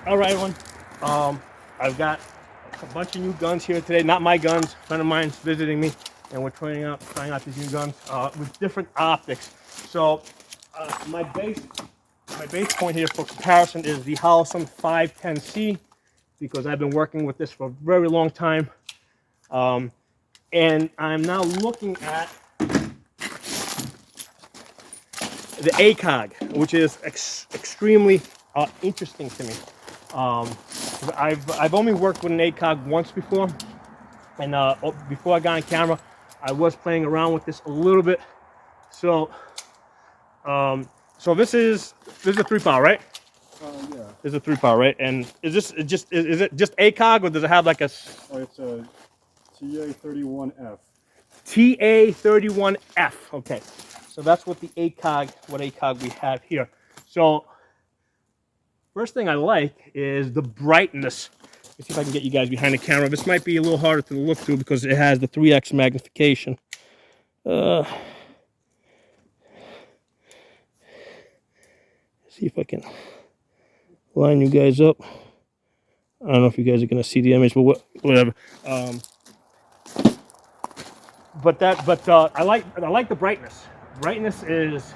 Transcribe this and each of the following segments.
All right, everyone. I've got a bunch of new guns here today. Not my guns. A friend of mine's visiting me, and we're trying out these new guns with different optics. So my base point here for comparison is the Holosun 510C, because I've been working with this for a very long time, and I'm now looking at the ACOG, which is extremely interesting to me. I've only worked with an ACOG once before, and before I got on camera, I was playing around with this a little bit. So, so this is a 3-power, right? Yeah. This is a 3-power, right? And is it just ACOG, or does it have like a? Oh, it's a TA31F. TA31F. Okay, so that's what the ACOG we have here. So first thing I like is the brightness. Let's see if I can get you guys behind the camera. This might be a little harder to look through because it has the 3x magnification. See if I can line you guys up. I don't know if you guys are going to see the image, but whatever. But I like the brightness. Brightness is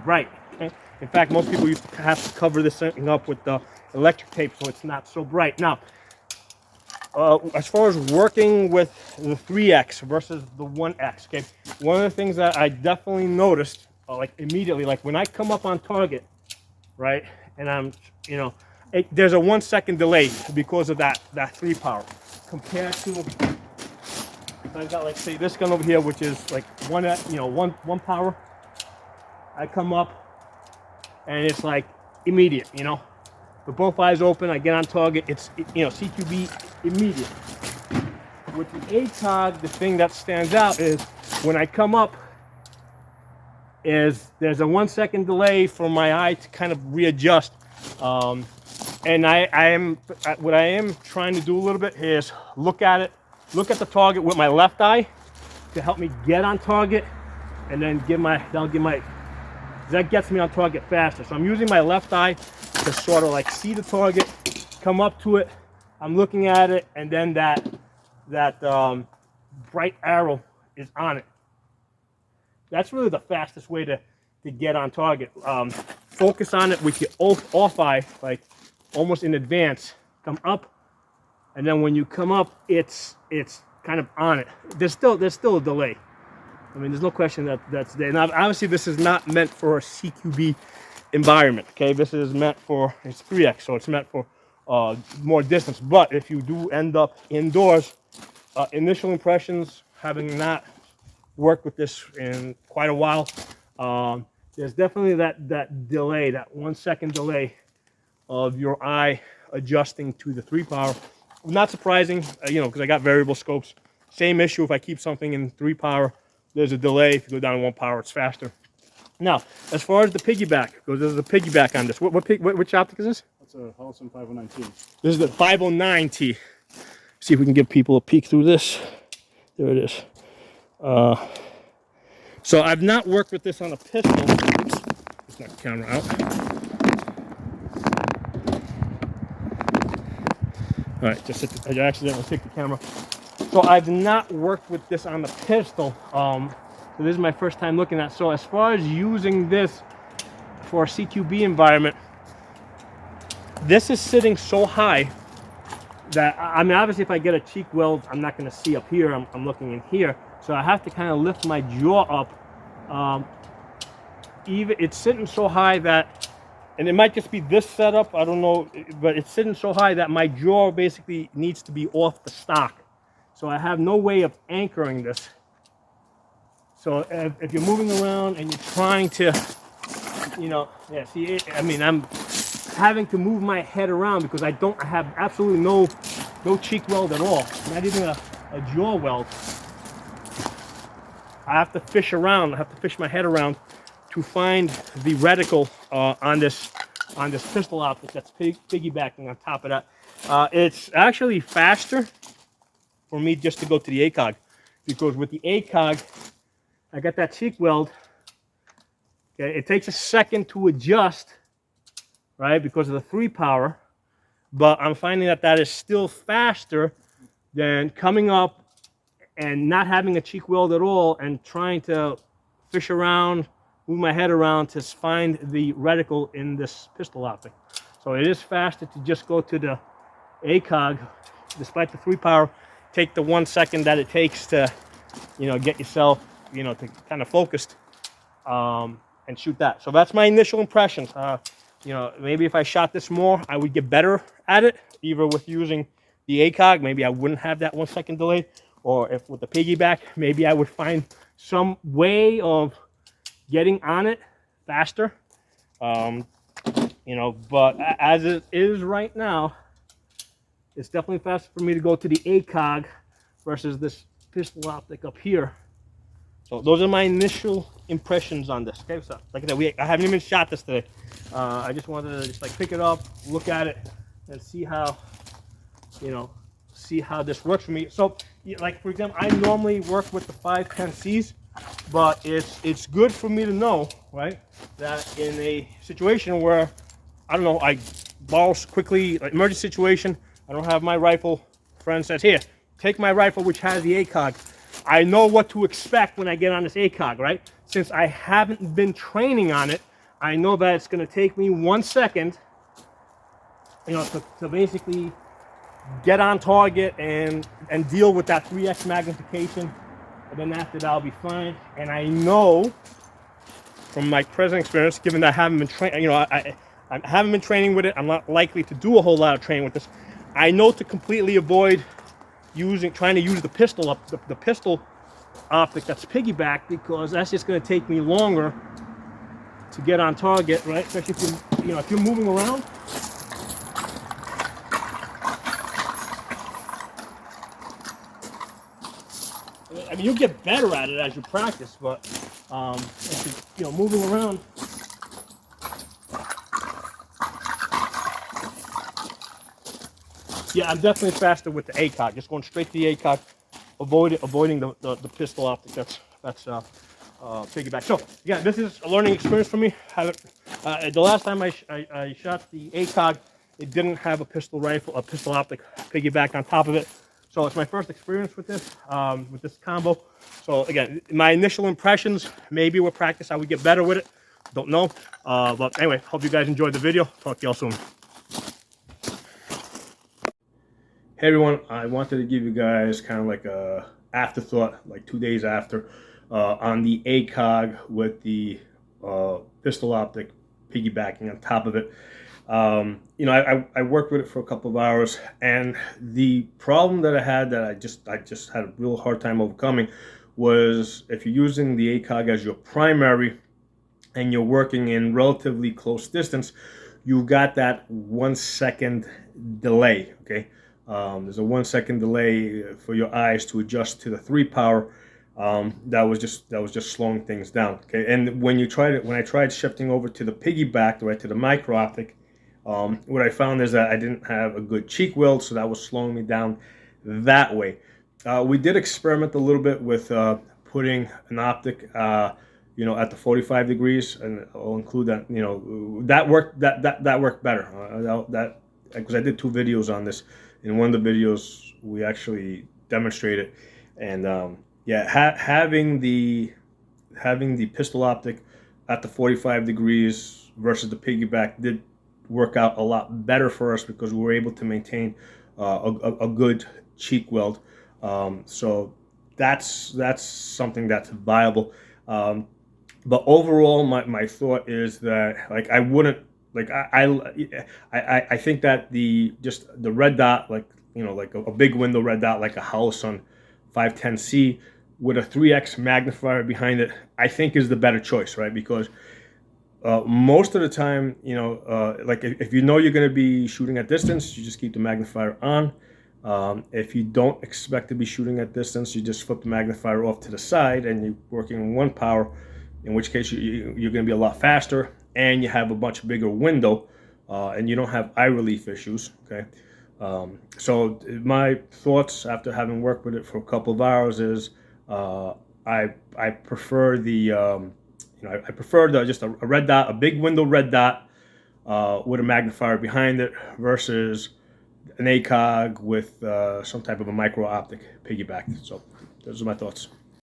bright. Okay? In fact, most people used to have to cover this thing up with the electric tape so it's not so bright. Now, as far as working with the 3x versus the 1x, okay, one of the things that I definitely noticed, like immediately, like when I come up on target, right, and I'm, there's a 1 second delay because of that 3-power compared to if I've got, like, say, this gun over here, which is like one power. I come up and it's like immediate, with both eyes open, I get on target, it's, CQB immediate. With the ACOG, the thing that stands out is when I come up, there's a 1 second delay for my eye to kind of readjust. And what I am trying to do a little bit is look at the target with my left eye to help me get on target, and then that gets me on target faster. So I'm using my left eye to sort of like see the target, come up to it, I'm looking at it, and then that bright arrow is on it. That's really the fastest way to get on target. Focus on it with your off eye, like almost in advance. Come up, and then when you come up, it's kind of on it. There's still a delay. I mean, there's no question that's there. Now, obviously, this is not meant for a CQB environment. Okay, this is meant for, it's 3x, so it's meant for more distance. But if you do end up indoors, initial impressions, having not worked with this in quite a while, there's definitely that delay, that 1 second delay of your eye adjusting to the 3-power. Not surprising, because I got variable scopes. Same issue if I keep something in 3-power. There's a delay. If you go down to 1-power, it's faster. Now, as far as the piggyback goes, there's a piggyback on this. Which optic is this? That's a Holosun 509T. This is the 509T. See if we can give people a peek through this. There it is. So I've not worked with this on a pistol. Oops, let's knock the camera out. All right, I accidentally took the camera. So I've not worked with this on the pistol. So this is my first time looking at it. So as far as using this for a CQB environment, this is sitting so high that, I mean, obviously if I get a cheek weld, I'm not going to see up here. I'm looking in here. So I have to kind of lift my jaw up. Even it's sitting so high that, and it might just be this setup, I don't know, but it's sitting so high that my jaw basically needs to be off the stock. So I have no way of anchoring this. So if you're moving around and you're trying to, yeah, see, I mean, I'm having to move my head around because I have absolutely no cheek weld at all, not even a jaw weld. I have to fish around. I have to fish my head around to find the reticle on this pistol optic that's piggybacking on top of that. It's actually faster for me just to go to the ACOG, because with the ACOG, I got that cheek weld. Okay, it takes a second to adjust, right, because of the 3-power. but I'm finding that that is still faster than coming up and not having a cheek weld at all and trying to fish around, move my head around to find the reticle in this pistol optic. So it is faster to just go to the ACOG, despite the 3-power, take the 1 second that it takes to, you know, get yourself, you know, to kind of focused, and shoot that. So that's my initial impressions. You know, maybe if I shot this more, I would get better at it, either with using the ACOG, maybe I wouldn't have that 1 second delay, or if with the piggyback, maybe I would find some way of getting on it faster. You know, but as it is right now, it's definitely faster for me to go to the ACOG versus this pistol optic up here. So those are my initial impressions on this. Okay, so like I said, I haven't even shot this today. I just wanted to just like pick it up, look at it, and see how, you know, see how this works for me. So, like for example, I normally work with the 510Cs, but it's good for me to know, right, that in a situation where, I don't know, I borrow quickly, like emergency situation, I don't have my rifle, friend says, here, take my rifle which has the ACOG. I know what to expect when I get on this ACOG, right? Since I haven't been training on it, I know that it's going to take me 1 second, you know, to basically get on target and deal with that 3x magnification. And then after that, I'll be fine. And I know from my present experience, given that I haven't been training, you know, I haven't been training with it, I'm not likely to do a whole lot of training with this. I know to completely avoid trying to use the pistol the pistol optic that's piggyback, because that's just going to take me longer to get on target, right? Especially if you're moving around. I mean, you'll get better at it as you practice, but if you're, moving around. Yeah, I'm definitely faster with the ACOG. Just going straight to the ACOG, avoiding the pistol optic. That's piggyback. So yeah, this is a learning experience for me. The last time I shot the ACOG, it didn't have a pistol optic piggyback on top of it. So it's my first experience with this combo. So again, my initial impressions, maybe with practice I would get better with it. Don't know. But anyway, hope you guys enjoyed the video. Talk to y'all soon. Hey everyone, I wanted to give you guys kind of like a afterthought, like 2 days after, on the ACOG with the pistol optic piggybacking on top of it. You know, I worked with it for a couple of hours, and the problem that I had that I just had a real hard time overcoming was if you're using the ACOG as your primary and you're working in relatively close distance, you've got that 1 second delay, okay? There's a 1 second delay for your eyes to adjust to the 3-power. That was just slowing things down. Okay, and when I tried shifting over to the piggyback, right, to the micro optic, what I found is that I didn't have a good cheek weld, so that was slowing me down that way. We did experiment a little bit with putting an optic, you know, at the 45 degrees, and I'll include that. You know, that worked. That worked better. Because I did 2 videos on this. In one of the videos, we actually demonstrated, and yeah, having the pistol optic at the 45 degrees versus the piggyback did work out a lot better for us because we were able to maintain a good cheek weld. So that's something that's viable. But overall, my thought is that, like, I wouldn't. Like I think that the red dot, like, you know, like a big window red dot, like a Holosun 510C with a 3x magnifier behind it, I think is the better choice, right? Because most of the time, you know, like if you know you're going to be shooting at distance, you just keep the magnifier on. If you don't expect to be shooting at distance, you just flip the magnifier off to the side and you're working in 1 power, in which case you're going to be a lot faster, and you have a much bigger window, and you don't have eye relief issues. Okay, so my thoughts after having worked with it for a couple of hours is I prefer the you know, I prefer just a red dot, a big window red dot with a magnifier behind it, versus an ACOG with some type of a micro optic piggyback. So those are my thoughts.